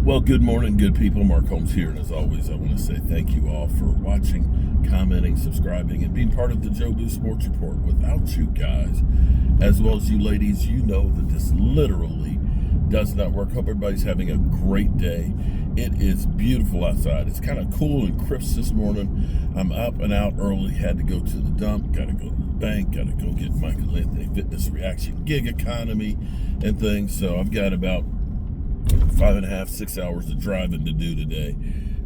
Well, good morning, good people. Mark Holmes here, and as always, I want to say thank you all for watching, commenting, subscribing, and being part of the Joe Boo Sports Report. Without you guys, as well as you ladies, you know that this literally does not work. Hope everybody's having a great day. It is beautiful outside. It's kind of cool and crisp this morning. I'm up and out early, had to go to the dump, got to go to the bank, got to go get Michael Anthony Fitness Reaction Gig Economy and things. So I've got about 5.5, 6 hours of driving to do today,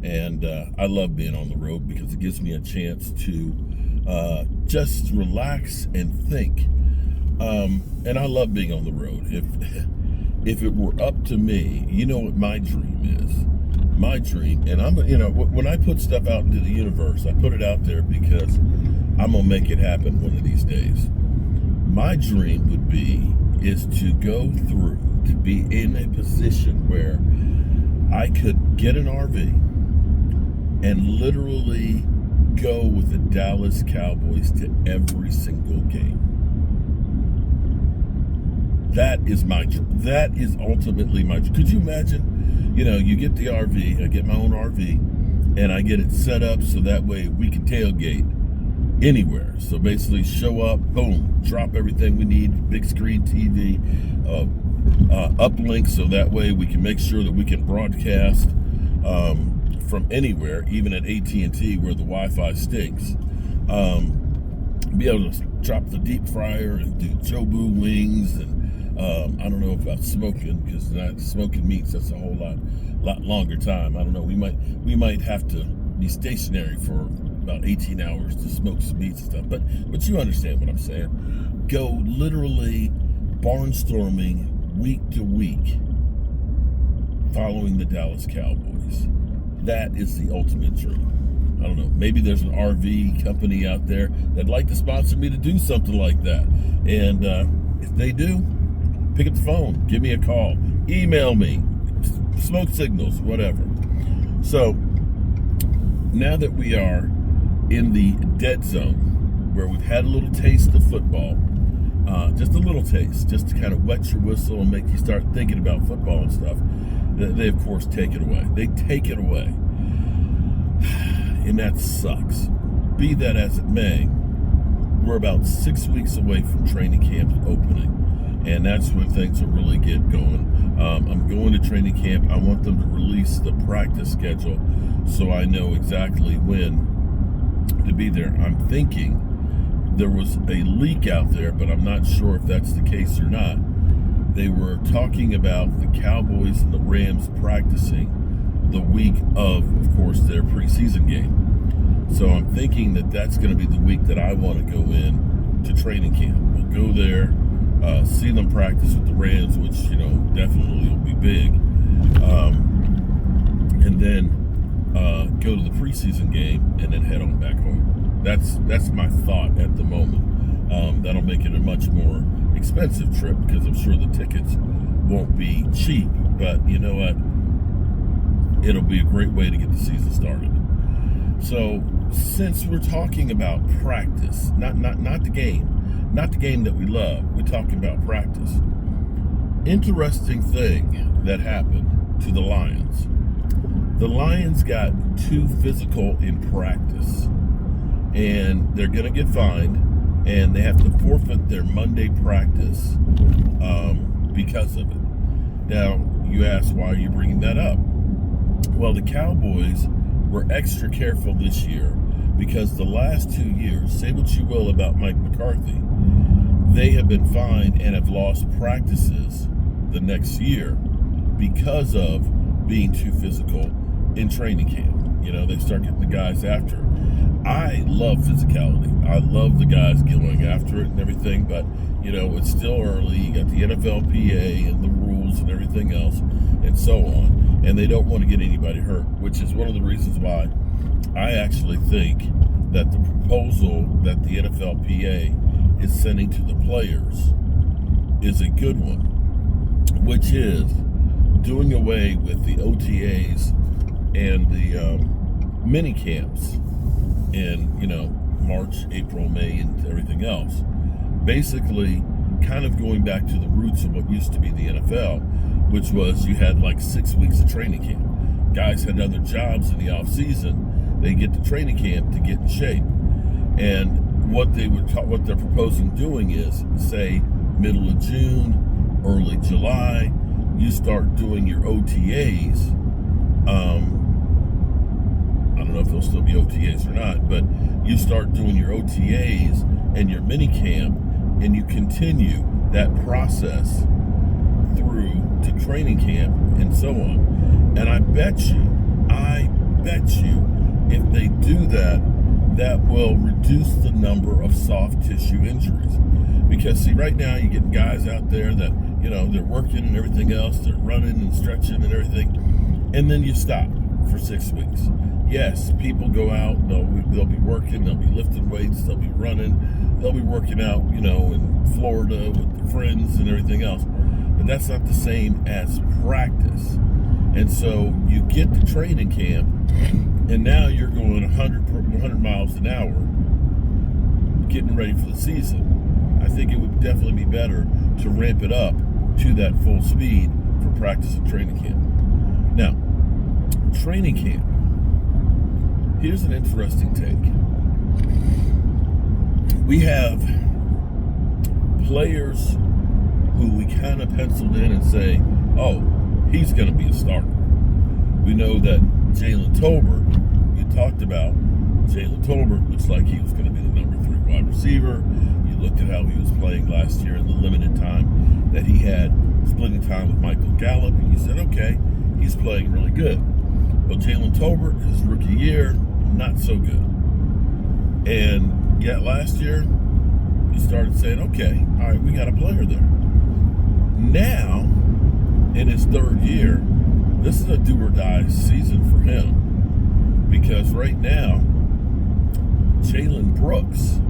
and I love being on the road because it gives me a chance to just relax and think. And I love being on the road. If it were up to me, you know what my dream is. My dream, and when I put stuff out into the universe, I put it out there because I'm gonna make it happen one of these days. My dream is to go through, to be in a position where I could get an RV and literally go with the Dallas Cowboys to every single game. That is my dream. That is ultimately my dream. Could you imagine? You get the RV, I get my own RV, and I get it set up so that way we can tailgate anywhere. So basically show up, boom, drop everything we need, big screen TV, uplink, so that way we can make sure that we can broadcast from anywhere, even at AT&T where the Wi-Fi stinks. Be able to drop the deep fryer and do Joe Boo wings, and I don't know about smoking, because not smoking meats, that's a whole lot longer time. I don't know, we might have to be stationary for about 18 hours to smoke some meats and stuff, but you understand what I'm saying. Go literally barnstorming week to week following the Dallas Cowboys. That is the ultimate dream. I don't know, maybe there's an RV company out there that'd like to sponsor me to do something like that, and if they do, pick up the phone, give me a call, email me, smoke signals, whatever. So now that we are in the dead zone, where we've had a little taste of football, just a little taste, just to kind of wet your whistle and make you start thinking about football and stuff, they of course take it away. They take it away. And that sucks. Be that as it may, we're about 6 weeks away from training camp opening. And that's when things will really get going. I'm going to training camp. I want them to release the practice schedule so I know exactly when to be there. I'm thinking there was a leak out there, but I'm not sure if that's the case or not. They were talking about the Cowboys and the Rams practicing the week of course, their preseason game. So I'm thinking that that's going to be the week that I want to go in to training camp. We'll go there, see them practice with the Rams, which, definitely will be big. And then go to the preseason game and then head on back home. That's my thought at the moment. That'll make it a much more expensive trip because I'm sure the tickets won't be cheap, but you know what? It'll be a great way to get the season started. So since we're talking about practice, not the game that we love, we're talking about practice. Interesting thing that happened to the Lions. The Lions got too physical in practice, and they're going to get fined, and they have to forfeit their Monday practice because of it. Now, you ask, why are you bringing that up? Well, the Cowboys were extra careful this year because the last 2 years, say what you will about Mike McCarthy, they have been fined and have lost practices the next year because of being too physical in training camp. They start getting the guys after it. I love physicality. I love the guys going after it and everything, but it's still early. You got the NFLPA and the rules and everything else and so on, and they don't want to get anybody hurt, which is one of the reasons why I actually think that the proposal that the NFLPA is sending to the players is a good one, which is doing away with the OTAs and the mini camps in March, April, May, and everything else. Basically, kind of going back to the roots of what used to be the NFL, which was you had like 6 weeks of training camp. Guys had other jobs in the off season. They get to training camp to get in shape. And what they're proposing doing is, say, middle of June, early July, you start doing your OTAs. I don't know if they'll still be OTAs or not, but you start doing your OTAs and your mini camp, and you continue that process through to training camp and so on. And I bet you, if they do that, that will reduce the number of soft tissue injuries. Because see, right now you get guys out there that, they're working and everything else, they're running and stretching and everything, and then you stop for 6 weeks. Yes, people go out, they'll be working, they'll be lifting weights, they'll be running, they'll be working out, in Florida with their friends and everything else. But that's not the same as practice. And so you get to training camp, and now you're going 100 miles an hour, getting ready for the season. I think it would definitely be better to ramp it up to that full speed for practice and training camp. Now, training camp. Here's an interesting take. We have players who we kind of penciled in and say, oh, he's going to be a starter. We know that Jalen Tolbert, you talked about, Jalen Tolbert looks like he was going to be the number 3 wide receiver. You looked at how he was playing last year in the limited time that he had, splitting time with Michael Gallup, and you said, okay, he's playing really good. Well, Jalen Tolbert, his rookie year, not so good. And yet last year, you started saying, okay, all right, we got a player there. Now, in his 3rd year, this is a do-or-die season for him. Because right now, Jalen Brooks,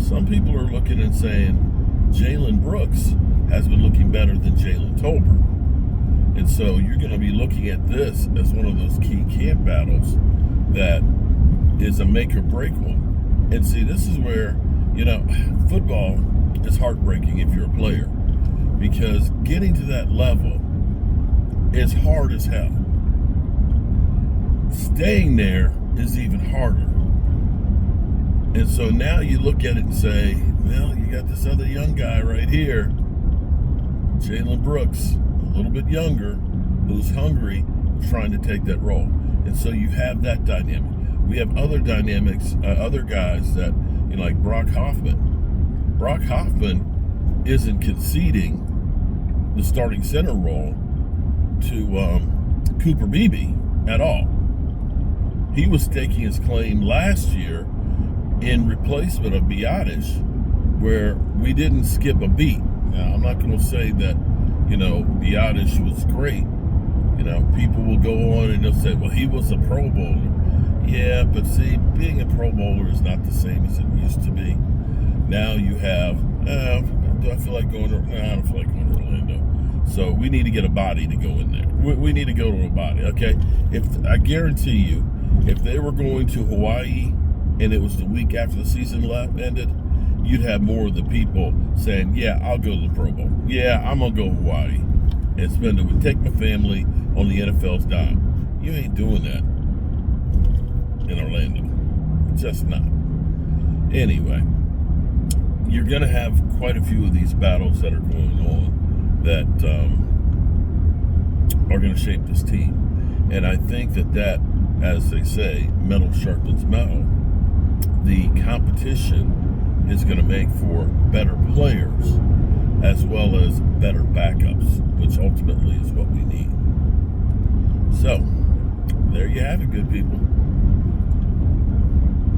some people are looking and saying Jalen Brooks has been looking better than Jalen Tolbert. And so you're going to be looking at this as one of those key camp battles that is a make or break one. And see, this is where, football is heartbreaking if you're a player, because getting to that level is hard as hell. Staying there is even harder. And so now you look at it and say, well, you got this other young guy right here, Jalen Brooks, a little bit younger, who's hungry, trying to take that role. And so you have that dynamic. We have other dynamics, other guys that, like Brock Hoffman. Brock Hoffman isn't conceding the starting center role to Cooper Beebe at all. He was staking his claim last year in replacement of Biotish, where we didn't skip a beat. Now, I'm not going to say that, Biotish was great. People will go on and they'll say, well, he was a Pro Bowler. Yeah, but see, being a Pro Bowler is not the same as it used to be. Now you have, do I feel like going to, I don't feel like going to Orlando. So we need to get a body to go in there. We need to go to a body, okay? I guarantee you, if they were going to Hawaii and it was the week after the season ended, you'd have more of the people saying, yeah, I'll go to the Pro Bowl. Yeah, I'm going to go to Hawaii and spend it with, take my family on the NFL's dime. You ain't doing that in Orlando. Just not. Anyway, you're going to have quite a few of these battles that are going on that are going to shape this team. And I think that, as they say, metal sharpens metal. The competition is going to make for better players as well as better backups, which ultimately is what we need. So, there you have it, good people.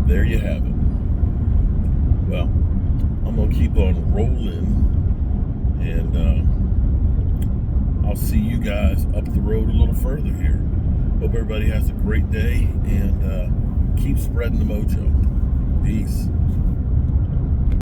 There you have it. Well, I'm going to keep on rolling, and I'll see you guys up the road a little further here. Hope everybody has a great day, and keep spreading the mojo. Peace.